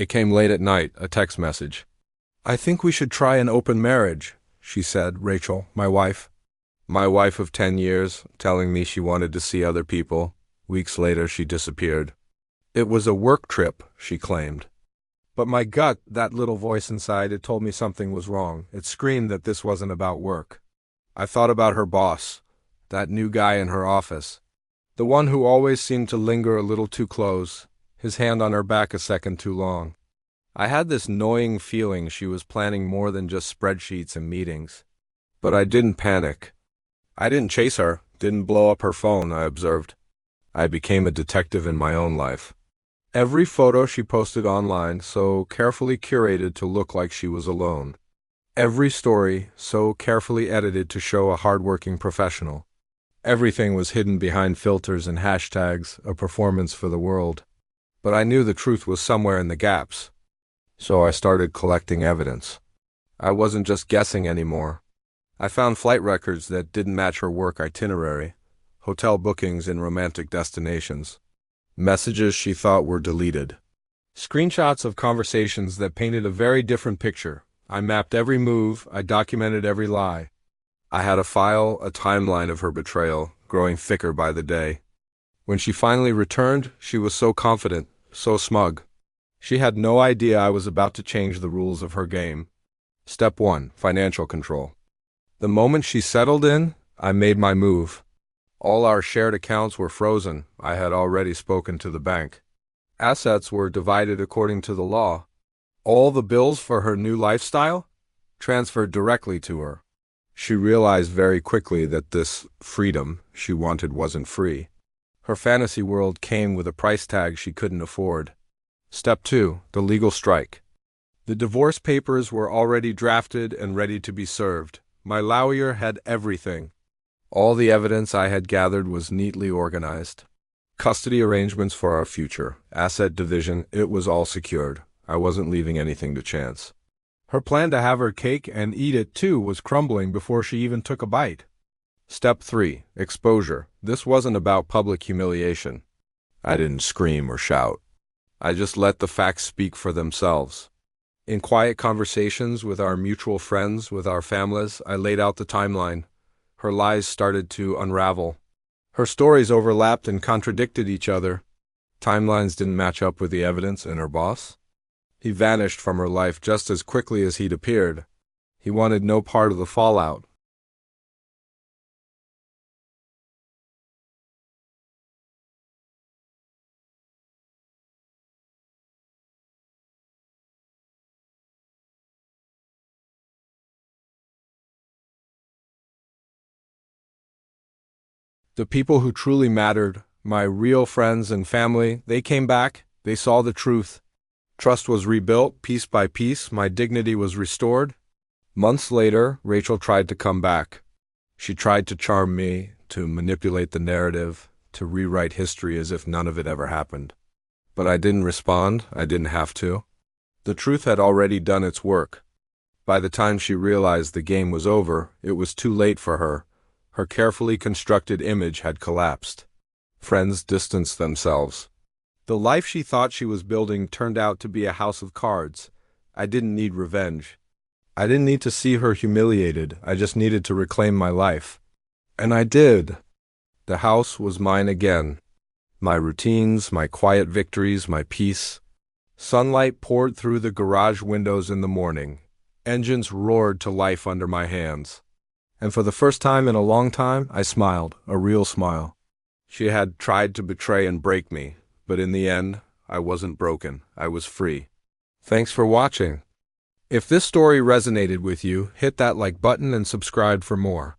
It came late at night, a text message. "I think we should try an open marriage," she said, Rachel, my wife. My wife of 10 years, telling me she wanted to see other people. Weeks later, she disappeared. It was a work trip, she claimed. But my gut, that little voice inside, it told me something was wrong. It screamed that this wasn't about work. I thought about her boss, that new guy in her office, the one who always seemed to linger a little too close, his hand on her back a second too long. I had this gnawing feeling she was planning more than just spreadsheets and meetings. But I didn't panic. I didn't chase her, didn't blow up her phone, I observed. I became a detective in my own life. Every photo she posted online, so carefully curated to look like she was alone. Every story, so carefully edited to show a hard-working professional. Everything was hidden behind filters and hashtags, a performance for the world. But I knew the truth was somewhere in the gaps. So I started collecting evidence. I wasn't just guessing anymore. I found flight records that didn't match her work itinerary, hotel bookings in romantic destinations, messages she thought were deleted, screenshots of conversations that painted a very different picture. I mapped every move, I documented every lie. I had a file, a timeline of her betrayal, growing thicker by the day. When she finally returned, she was so confident, so smug. She had no idea I was about to change the rules of her game. Step 1, financial control. The moment she settled in, I made my move. All our shared accounts were frozen. I had already spoken to the bank. Assets were divided according to the law. All the bills for her new lifestyle transferred directly to her. She realized very quickly that this freedom she wanted wasn't free. Her fantasy world came with a price tag she couldn't afford. Step 2, the legal strike. The divorce papers were already drafted and ready to be served. My lawyer had everything. All the evidence I had gathered was neatly organized. Custody arrangements for our future, asset division, it was all secured. I wasn't leaving anything to chance. Her plan to have her cake and eat it too was crumbling before she even took a bite. Step 3, exposure. This wasn't about public humiliation. I didn't scream or shout. I just let the facts speak for themselves. In quiet conversations with our mutual friends, with our families, I laid out the timeline. Her lies started to unravel. Her stories overlapped and contradicted each other. Timelines didn't match up with the evidence, and her boss? He vanished from her life just as quickly as he'd appeared. He wanted no part of the fallout. The people who truly mattered, my real friends and family, they came back, they saw the truth. Trust was rebuilt, piece by piece, my dignity was restored. Months later, Rachel tried to come back. She tried to charm me, to manipulate the narrative, to rewrite history as if none of it ever happened. But I didn't respond, I didn't have to. The truth had already done its work. By the time she realized the game was over, it was too late for her. Her carefully constructed image had collapsed. Friends distanced themselves. The life she thought she was building turned out to be a house of cards. I didn't need revenge. I didn't need to see her humiliated. I just needed to reclaim my life. And I did. The house was mine again. My routines, my quiet victories, my peace. Sunlight poured through the garage windows in the morning. Engines roared to life under my hands. And for the first time in a long time, I smiled, a real smile. She had tried to betray and break me, but in the end, I wasn't broken. I was free. Thanks for watching. If this story resonated with you, hit that like button and subscribe for more.